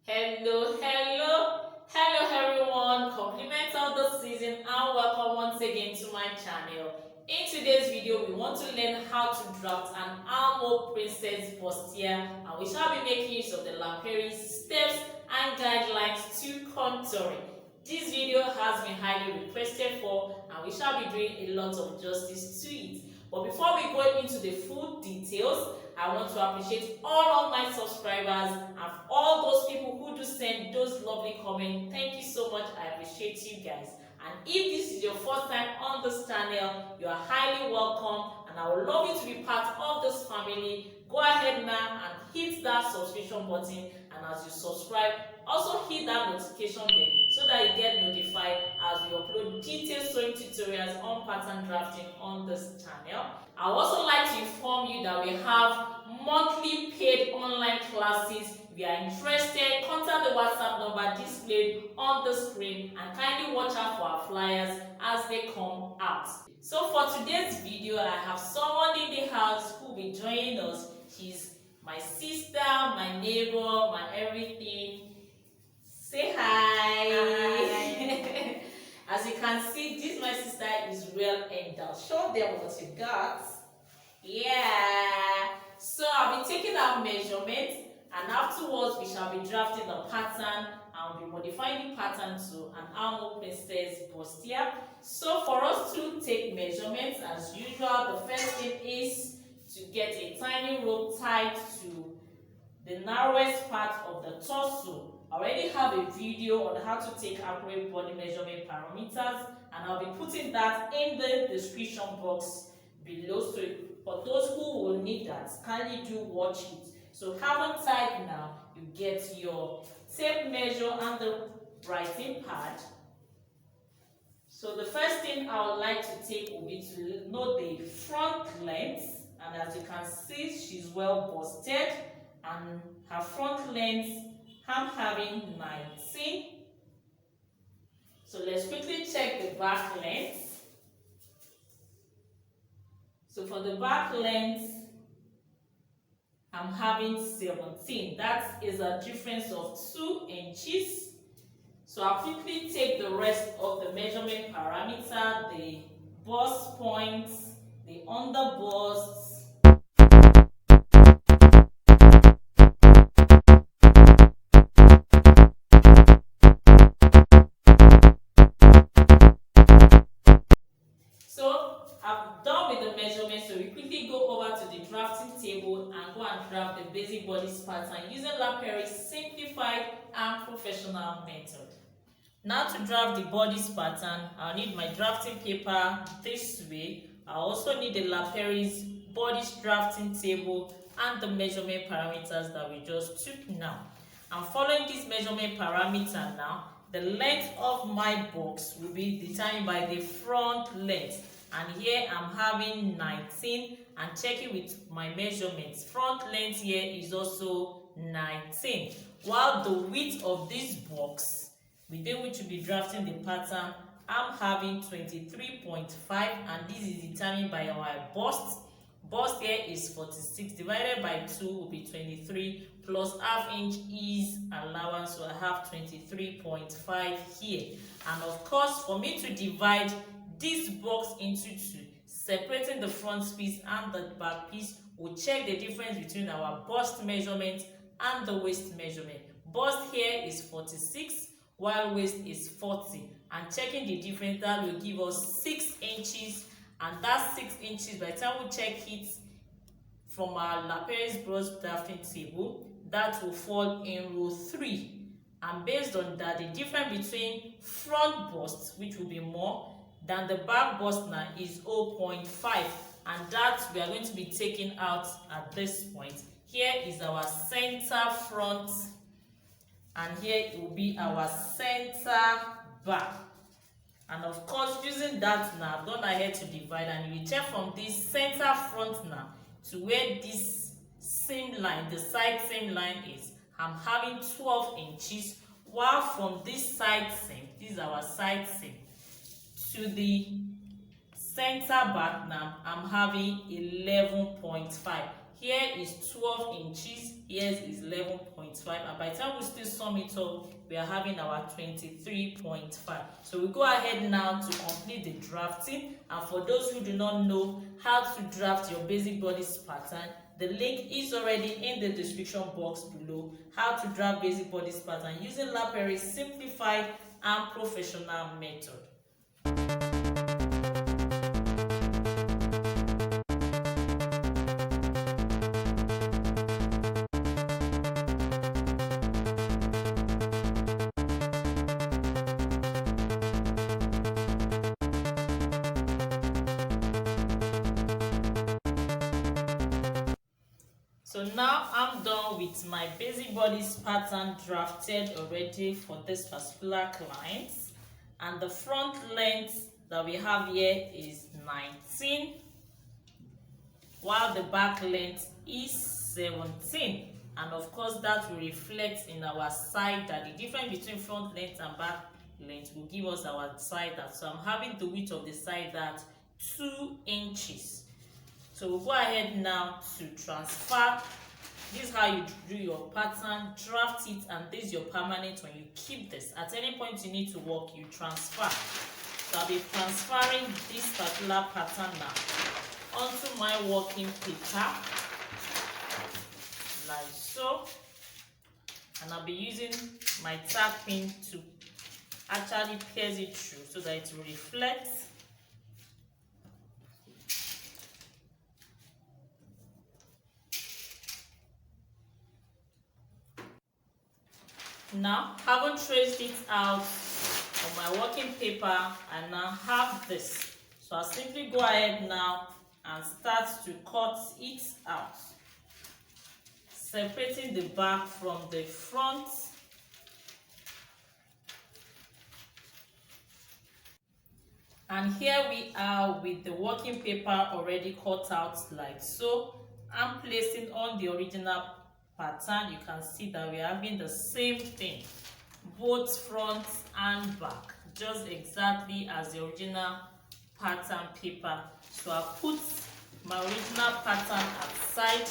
Hello everyone, compliments of the season and welcome once again to my channel. In today's video, we want to learn how to draft an Armhole princess bustier, and we shall be making use of the Lapery steps and guidelines to contouring. This video has been highly requested for, and we shall be doing a lot of justice to it. But before we go into the full details, I want to appreciate all of my subscribers and all those people who do send those lovely comments. Thank you so much. I appreciate you guys. And if this is your first time on this channel, you are highly welcome, and I would love you to be part of this family. Go ahead now and hit that subscription button, and as you subscribe, also hit that notification bell so that you get notified as we upload detailed sewing tutorials on pattern drafting on this channel. I would also like to inform you that we have monthly paid online classes. If you are interested, contact the WhatsApp number displayed on the screen and kindly watch out for our flyers as they come out. So for today's video, I have someone in the house who will be joining us. She's my sister, my neighbor, my everything. Say hi. Hi. As you can see, this my sister is well endowed. Show them what you got. Yeah. So I'll be taking our measurements, and afterwards we shall be drafting the pattern and we'll be modifying the pattern to an Armhole princess bustier. So for us to take measurements, as usual, the first thing is to get a tiny rope tied to the narrowest part of the torso. I already have a video on how to take accurate body measurement parameters, and I'll be putting that in the description box below. So for those who will need that, kindly do watch it. So having tied now, you get your tape measure and the writing pad. So the first thing I would like to take will be to know the front length, and as you can see, she's well busted, and her front length I'm having 19. So let's quickly check the back length. So for the back length, I'm having 17. That is a difference of 2 inches. So I'll quickly take the rest of the measurement parameter, the bust points, the underbust, and go and draft the basic bodice pattern using Lapery's simplified and professional method. Now to draft the bodice pattern, I'll need my drafting paper this way. I also need the Lapery's bodice drafting table and the measurement parameters that we just took now. I'm following this measurement parameter now. The length of my box will be determined by the front length. And here I'm having 19, and checking with my measurements, front length here is also 19, while the width of this box within which we'll be drafting the pattern, I'm having 23.5, and this is determined by our bust. Bust here is 46 divided by 2 will be 23, plus ½ inch is allowance, so I have 23.5 here. And of course, for me to divide this box into 2, separating the front piece and the back piece, we'll check the difference between our bust measurement and the waist measurement. Bust here is 46, while waist is 40, and checking the difference, that will give us 6 inches, and that 6 inches, by the time we check it from our Lapery's Blouse drafting table, that will fall in row 3. And based on that, the difference between front bust, which will be more than the back bust now, is 0.5, and that we are going to be taking out at this point. Here is our center front, and here it will be our center back. And of course, using that now, I've gone ahead to divide, and you will check from this center front now to where this seam line, the side seam line is. I'm having 12 inches, while from this side seam, this is our side seam, to the center back now, I'm having 11.5. here is 12 inches, here is 11.5, and by the time we still sum it up, we are having our 23.5. So we go ahead now to complete the drafting. And for those who do not know how to draft your basic bodice pattern, the link is already in the description box below. How to draft basic bodice pattern using Lapery's simplified and professional method. So now I'm done with my basic bodice pattern drafted already for this particular client, and the front length that we have here is 19, while the back length is 17, and of course that will reflect in our side that the difference between front length and back length will give us our side that. So I'm having the width of the side at 2 inches. So we'll go ahead now to transfer. This is how you do your pattern, draft it, and this is your permanent one. You keep this. At any point you need to work, you transfer. So I'll be transferring this particular pattern now onto my working paper, like so. And I'll be using my tack pin to actually pierce it through so that it will reflect. Now, having traced it out on my working paper, I now have this. So I'll simply go ahead now and start to cut it out, separating the back from the front. And here we are with the working paper already cut out like so. I'm placing on the original pattern. You can see that we are having the same thing, both front and back, just exactly as the original pattern paper. So I put my original pattern aside,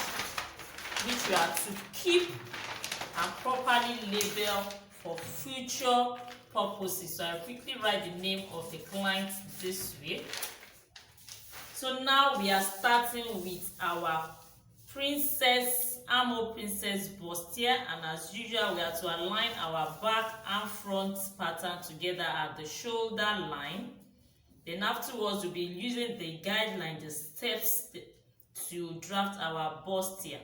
which we are to keep and properly label for future purposes. So I quickly write the name of the client this way. So now we are starting with our Armhole Princess Bustier, and as usual we are to align our back and front pattern together at the shoulder line. Then afterwards we'll be using the guideline, the steps to draft our Bustier.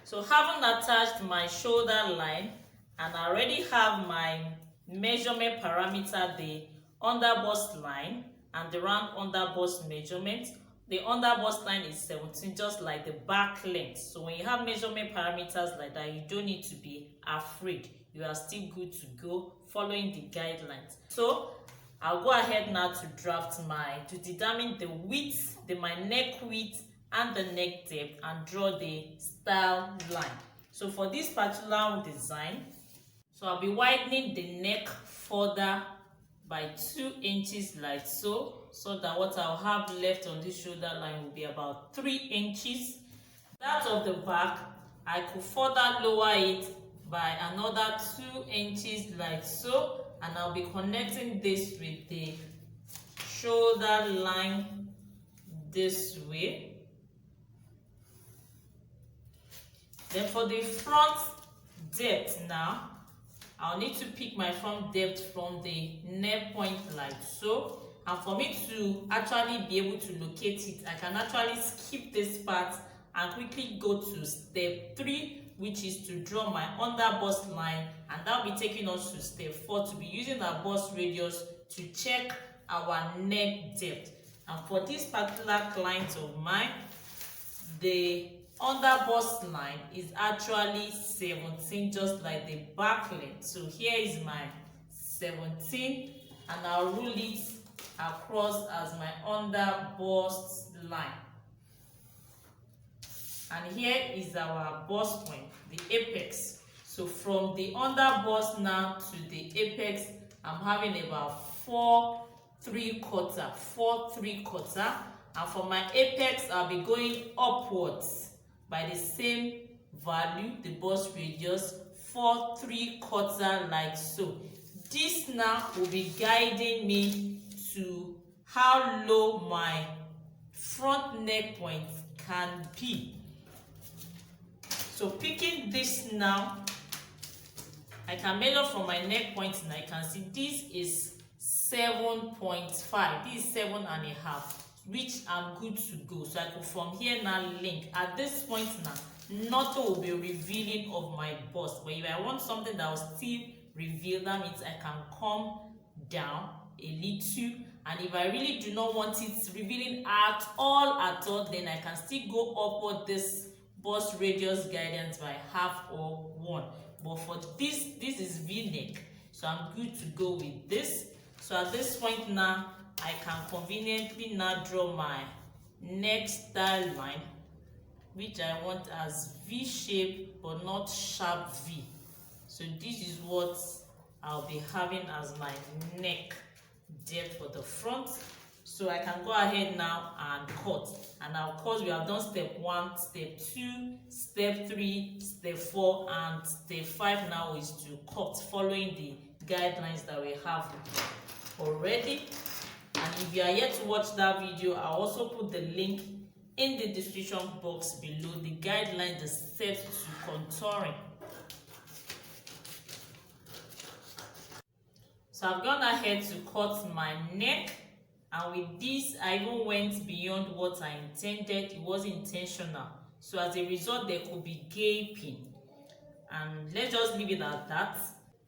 So having attached my shoulder line, and I already have my measurement parameter, the underboss line and the round underboss measurement. The underboss line is 17, just like the back length. So when you have measurement parameters like that, you don't need to be afraid. You are still good to go following the guidelines. So I'll go ahead now to determine the width, my neck width and the neck depth, and draw the style line. So for this particular design, so I'll be widening the neck further by 2 inches like so, so that what I'll have left on this shoulder line will be about 3 inches. That of the back, I could further lower it by another 2 inches like so, and I'll be connecting this with the shoulder line this way. Then for the front depth now, I'll need to pick my front depth from the neck point like so. And for me to actually be able to locate it, I can actually skip this part and quickly go to step 3, which is to draw my underboss line, and that will be taking us to step 4 to be using our bust radius to check our neck depth. And for this particular client of mine, the underboss line is actually 17, just like the back length. So here is my 17, and I'll rule it across as my underboss line. And here is our bust point, the apex. So from the underboss now to the apex, I'm having about 4 3/4, And for my apex, I'll be going upwards by the same value, the bust radius, for 3/4 like so. This now will be guiding me to how low my front neck point can be. So picking this now, I can measure from my neck point and I can see this is 7.5. This is 7.5, which I'm good to go. So I could from here now link. At this point now, nothing will be revealing of my bust. But if I want something that will still reveal, that means I can come down a little. And if I really do not want it revealing at all, then I can still go upward this bust radius guidance by 1/2 or 1. But for this is V-neck, so I'm good to go with this. So at this point now, I can conveniently now draw my neck style line, which I want as V shape but not sharp V. So this is what I'll be having as my neck depth for the front. So I can go ahead now and cut. And of course, we have done step 1, step 2, step 3, step 4, and step 5 now is to cut, following the guidelines that we have already. And if you are yet to watch that video, I'll also put the link in the description box below, the guidelines, the steps to contouring. So I've gone ahead to cut my neck, and with this I even went beyond what I intended. It was intentional, so as a result there could be gaping, and let's just leave it at that.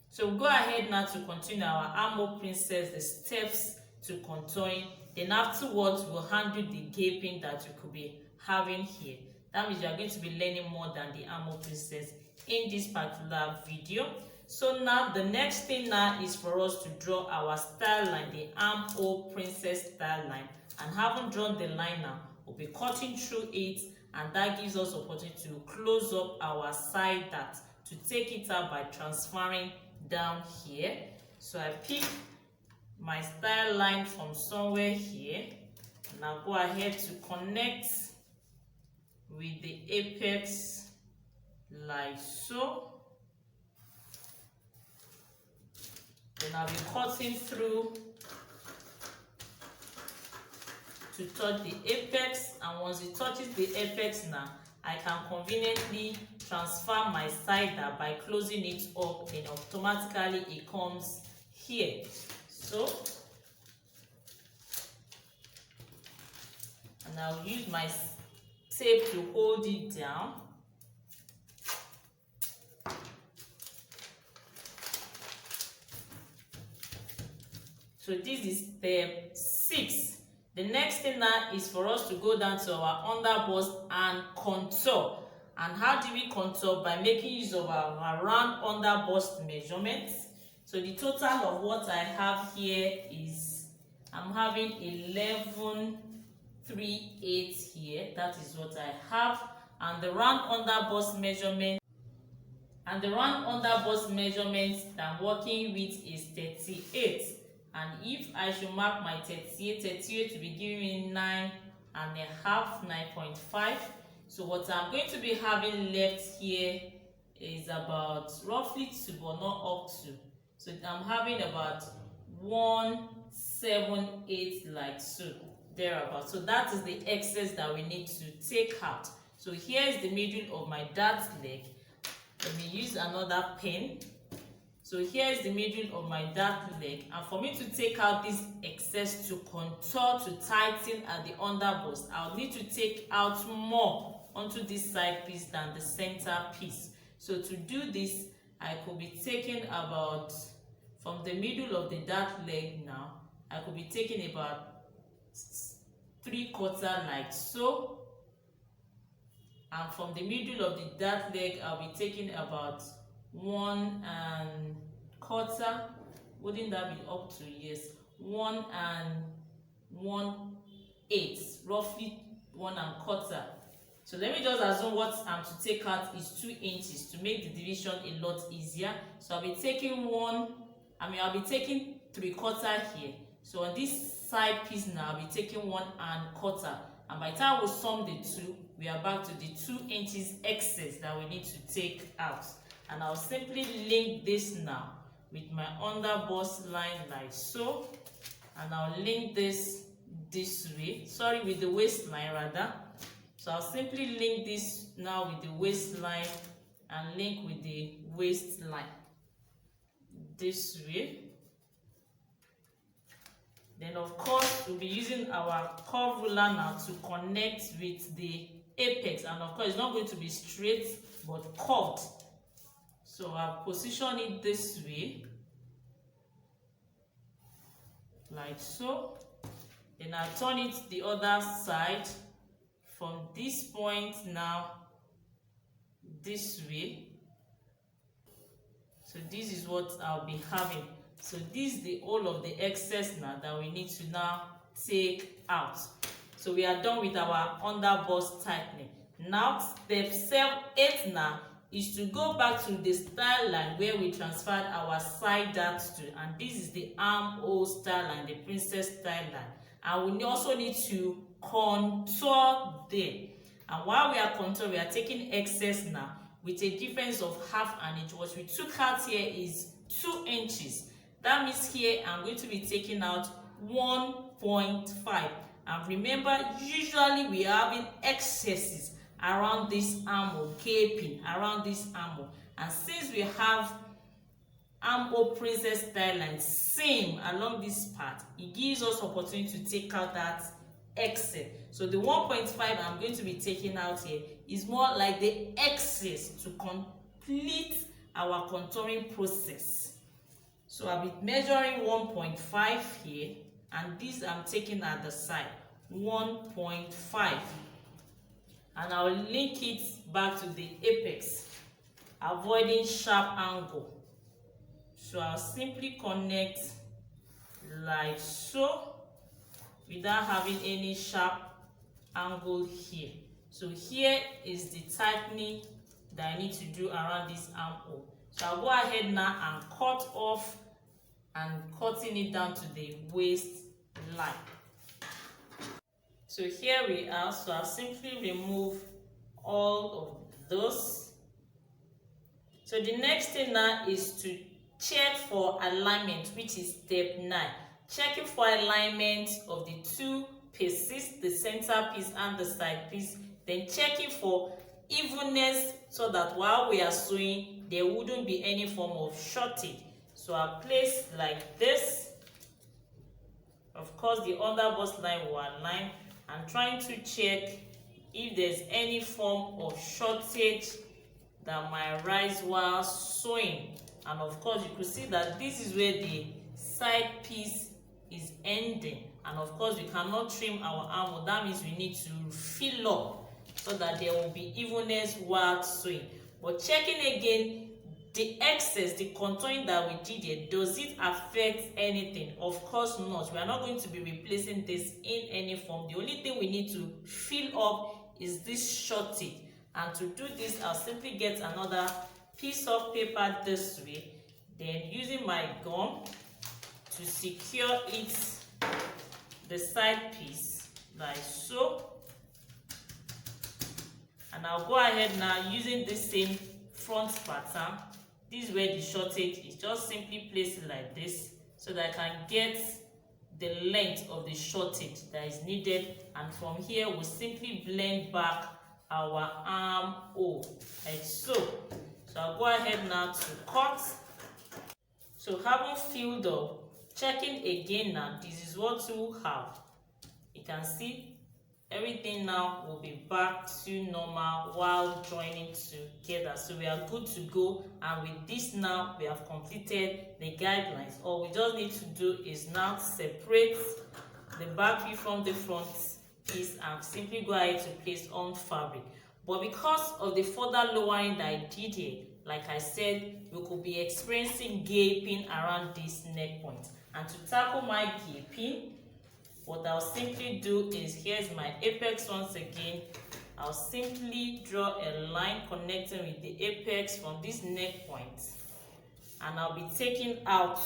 So we'll go ahead now to continue our Armhole princess, the steps to contouring. Then afterwards we'll handle the gaping that you could be having here. That means you are going to be learning more than the Armhole princess in this particular video. So now the next thing now is for us to draw our style line, the Armhole princess style line. And having drawn the line now, we'll be cutting through it, and that gives us opportunity to close up our side dart, to take it out by transferring down here. So I pick my style line from somewhere here, and I'll go ahead to connect with the apex like so. Then I'll be cutting through to touch the apex, and once it touches the apex now, I can conveniently transfer my side dart by closing it up, and automatically it comes here. So, and I'll use my tape to hold it down. So this is step 6. The next thing now is for us to go down to our underbust and contour. And how do we contour? By making use of our round underbust measurements. So the total of what I have here is, I'm having 11.38 here. That is what I have. And the round underbust measurement, that I'm working with is 38. And if I should mark my 38 to be giving me 9.5, 9.5. So what I'm going to be having left here is about roughly 2, but not up to. So I'm having about 178 like so, thereabout. So that is the excess that we need to take out. So here is the middle of my dart leg. Let me use another pen. So here is the middle of my dart leg, and for me to take out this excess to contour, to tighten at the underbust, I'll need to take out more onto this side piece than the center piece. So to do this, I could be taking about, from the middle of the dart leg now, I could be taking about 3/4 like so. And from the middle of the dart leg, I'll be taking about 1.25. Wouldn't that be up to? Yes, 1 1/8, roughly 1.25. So let me just assume what I'm to take out is 2 inches to make the division a lot easier. So I'll be taking 3/4 here. So on this side piece now, I'll be taking 1¼ and by the time we sum the two, we are back to the 2 inches excess that we need to take out. And I'll simply link this now with my underboss line like so, and I'll link this way, sorry, with the waistline rather. So I'll simply link this now with the waistline and link with the waistline this way. Then of course we'll be using our curve ruler now to connect with the apex, and of course it's not going to be straight but curved. So I'll position it this way like so. Then I'll turn it the other side from this point now this way. So this is what I'll be having. So this is the whole of the excess now that we need to now take out. So we are done with our underboss tightening. Now step 8 now is to go back to the style line where we transferred our side darts to, and this is the armhole style line, the princess style line. And we also need to contour there. And while we are contouring, we are taking excess now with a difference of 1/2 inch. What we took out here is 2 inches. That means here I'm going to be taking out 1.5. And remember, usually we are having excesses around this armhole, gaping around this armhole. And since we have armhole princess style line same along this part, it gives us opportunity to take out that excess. So the 1.5 I'm going to be taking out here is more like the excess to complete our contouring process. So I'll be measuring 1.5 here, and this I'm taking at the side 1.5, and I'll link it back to the apex, avoiding sharp angle. So I'll simply connect like so without having any sharp angle here. So here is the tightening that I need to do around this armhole. So I'll go ahead now and cut off and cutting it down to the waistline. So here we are. So I'll simply remove all of those. So the next thing now is to check for alignment, which is step 9. Checking for alignment of the 2 pieces, the center piece and the side piece. Then checking for evenness so that while we are sewing, there wouldn't be any form of shortage. So I'll place like this. Of course, the underboss line will align. I'm trying to check if there's any form of shortage that might arise while sewing. And of course, you could see that this is where the side piece is ending. And of course, we cannot trim our armhole. That means we need to fill up so that there will be evenness while sewing. But checking again, the excess, the contouring that we did here, does it affect anything? Of course not. We are not going to be replacing this in any form. The only thing we need to fill up is this shortage. And to do this, I'll simply get another piece of paper this way, then using my gum to secure it, the side piece like so. And I'll go ahead now using the same front pattern. This is where the shortage is. Just simply place it like this so that I can get the length of the shortage that is needed, and from here we'll simply blend back our armhole like so. So I'll go ahead now to cut. So having filled up, checking again now, this is what we'll have. You can see everything now will be back to normal while joining together. So we are good to go, and with this now we have completed the guidelines. All we just need to do is now separate the back view from the front piece and simply go ahead to place on fabric. But because of the further lowering that I did here, like I said, we could be experiencing gaping around this neck point. And to tackle my gaping, what I'll simply do is, here's my apex once again. I'll simply draw a line connecting with the apex from this neck point, and I'll be taking out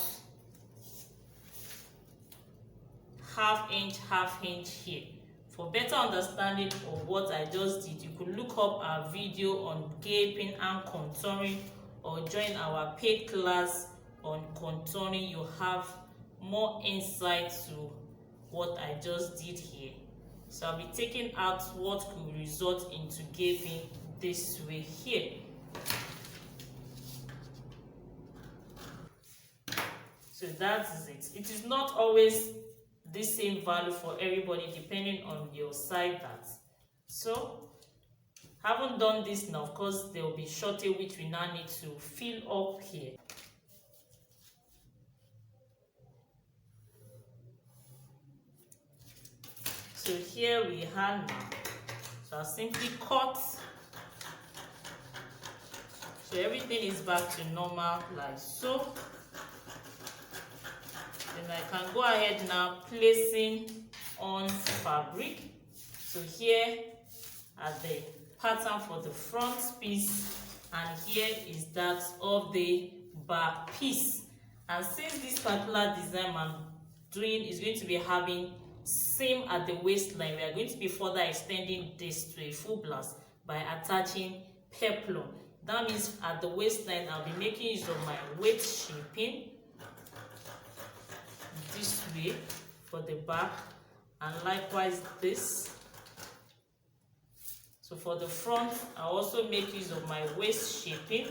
half inch here. For better understanding of what I just did, you could look up our video on gaping and contouring, or join our paid class on contouring. You have more insight to what I just did here. So I'll be taking out what could result into gaping this way here. So that is it. It is not always the same value for everybody depending on your side that. So haven't done this now, of course there will be shortage which we now need to fill up here. So here we have now. So I'll simply cut. So everything is back to normal like so. Then I can go ahead now placing on fabric. So here are the pattern for the front piece, and here is that of the back piece. And since this particular design I'm doing is going to be having seam at the waistline, we are going to be further extending this to a full blouse by attaching peplum. That means at the waistline I'll be making use of my waist shaping this way for the back, and likewise this. So for the front, I also make use of my waist shaping.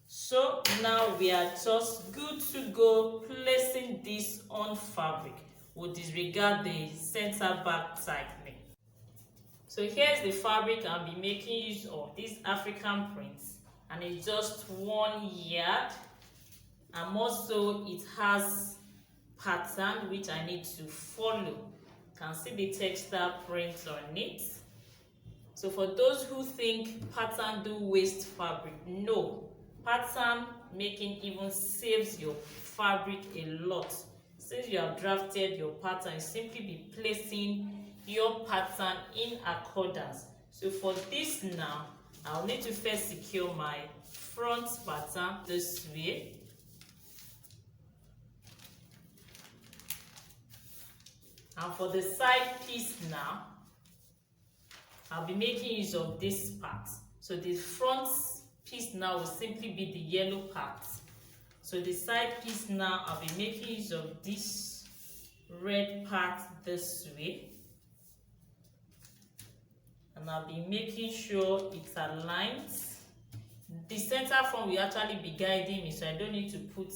So now we are just good to go placing this on fabric. We'll disregard the center back tightening. So here's the fabric I'll be making use of, this African print, and it's just 1 yard. And also it has pattern which I need to follow. You can see the textile print on it. So for those who think pattern do waste fabric, no. Pattern making even saves your fabric a lot. Since you have drafted your pattern, you simply be placing your pattern in accordance. So for this now, I'll need to first secure my front pattern this way. And for the side piece now, I'll be making use of this part. So the front piece now will simply be the yellow part. So the side piece now, I'll be making use of this red part this way. And I'll be making sure it aligns. The center front will actually be guiding me, so I don't need to put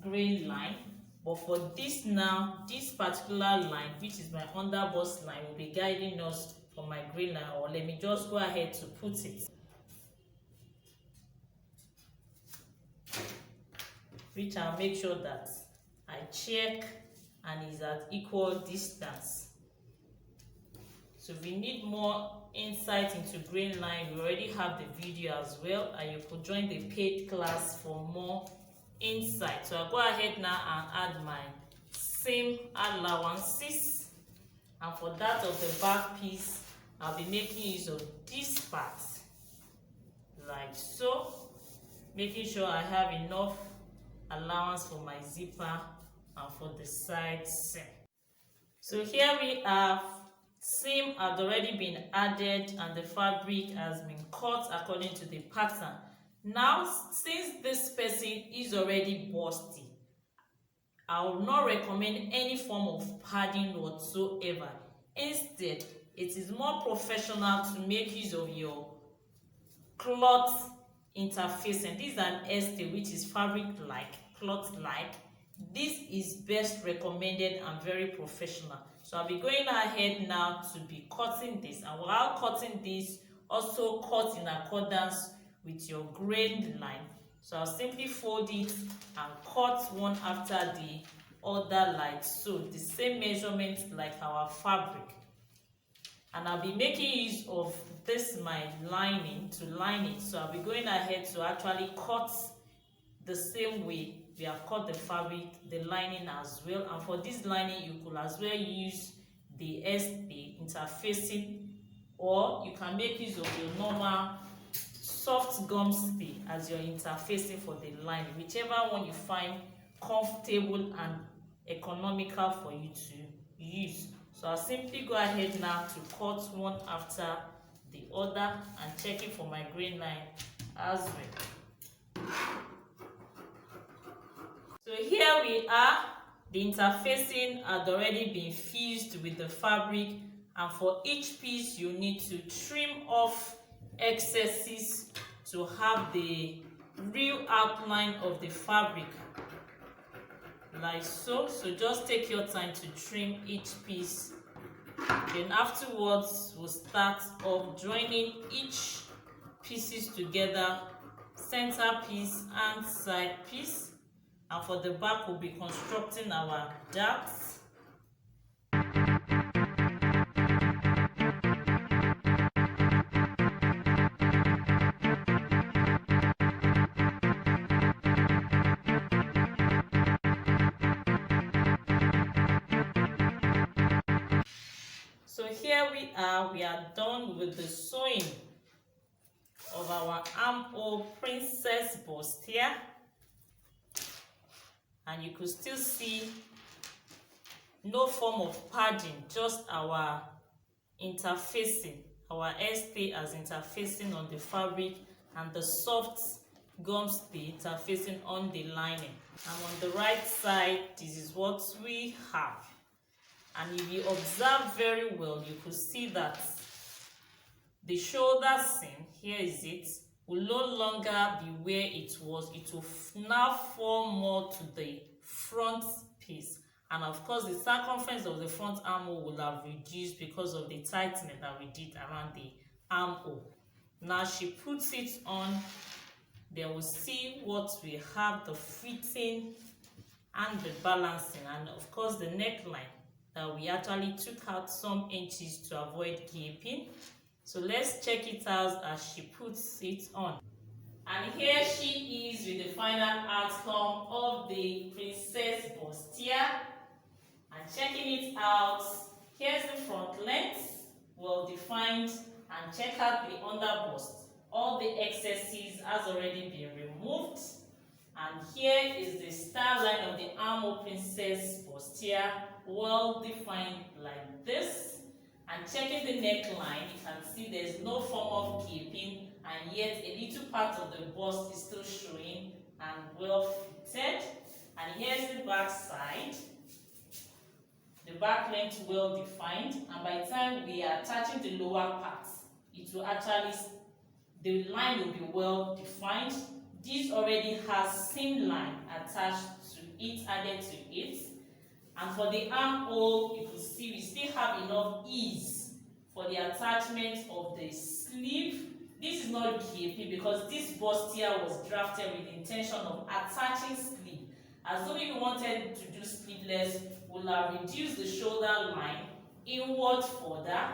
green line. But for this now, this particular line, which is my underboss line, will be guiding us for my green line. Or let me just go ahead to put it, which I'll make sure that I check and is at equal distance. So if we need more insight into green line, we already have the video as well, and you could join the paid class for more insight. So I'll go ahead now and add my seam allowances, and for that of the back piece, I'll be making use of this part like so, making sure I have enough allowance for my zipper and for the side seam. So here we have seam had already been added and the fabric has been cut according to the pattern. Now, since this person is already busty, I will not recommend any form of padding whatsoever. Instead, it is more professional to make use of your cloth interfacing. This is an este which is fabric-like, cloth-like. This is best recommended and very professional. So I'll be going ahead now to be cutting this, and while cutting this, also cut in accordance with your grain line. So I'll simply fold it and cut one after the other like so, the same measurement like our fabric. And I'll be making use of this my lining to line it. So I'll be going ahead to actually cut the same way we have cut the fabric, the lining as well. And for this lining, you could as well use the SB interfacing, or you can make use of your normal soft gum stay as your interfacing for the lining, whichever one you find comfortable and economical for you to use. So I'll simply go ahead now to cut one after the other and check it for my grain line as well. So here we are. The interfacing had already been fused with the fabric, and for each piece you need to trim off excesses to have the real outline of the fabric, like so. So just take your time to trim each piece. Then afterwards we'll start off joining each pieces together, center piece and side piece. And for the back, we'll be constructing our darts. So here we are done with the sewing of our Armhole Princess Bustier. And you could still see no form of padding, just our interfacing, our stay as interfacing on the fabric, and the soft gums the interfacing on the lining. And on the right side, this is what we have. And if you observe very well, you could see that the shoulder seam, here is it, will no longer be where it was. It will now fall more to the front piece, and of course the circumference of the front armhole will have reduced because of the tightening that we did around the armhole. Now she puts it on, then we'll see what we have, the fitting and the balancing, and of course the neckline that we actually took out some inches to avoid gaping. So let's check it out as she puts it on. And here she is with the final outcome of the Princess Bustier. And checking it out, here's the front length, well defined, and check out the underbust. All the excesses has already been removed. And here is the style line of the Armhole Princess Bustier, well defined like this. And checking the neckline, you can see there's no form of gaping, and yet a little part of the bust is still showing and well fitted. And here's the back side. The back length well defined, and by the time we are attaching the lower parts, it will actually, the line will be well defined. This already has seam line attached to it, added to it. And for the armhole, you can see we still have enough ease for the attachment of the sleeve. This is not gaping because this bustier was drafted with the intention of attaching sleeve. As though if we wanted to do sleeveless, we'll have reduced the shoulder line inward further,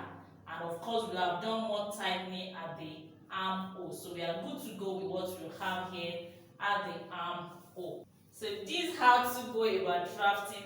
and of course we'll have done more tightening at the armhole. So we are good to go with what we have here at the armhole. So this is how to go about drafting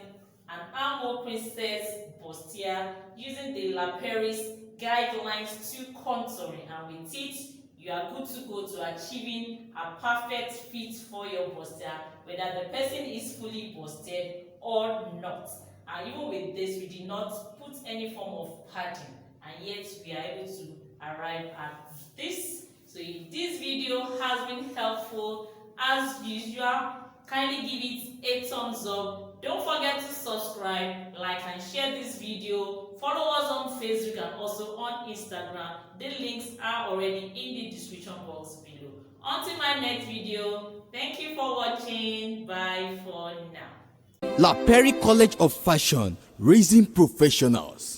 an Armhole Princess Bustier using the Lapery's guidelines to contouring, and with it you are good to go to achieving a perfect fit for your bustier, whether the person is fully busted or not. And even with this, we did not put any form of padding, and yet we are able to arrive at this. So if this video has been helpful, as usual, kindly give it a thumbs up. Don't forget to subscribe, like and share this video. Follow us on Facebook and also on Instagram. The links are already in the description box below. Until my next video, thank you for watching. Bye for now. Lapery College of Fashion, raising professionals.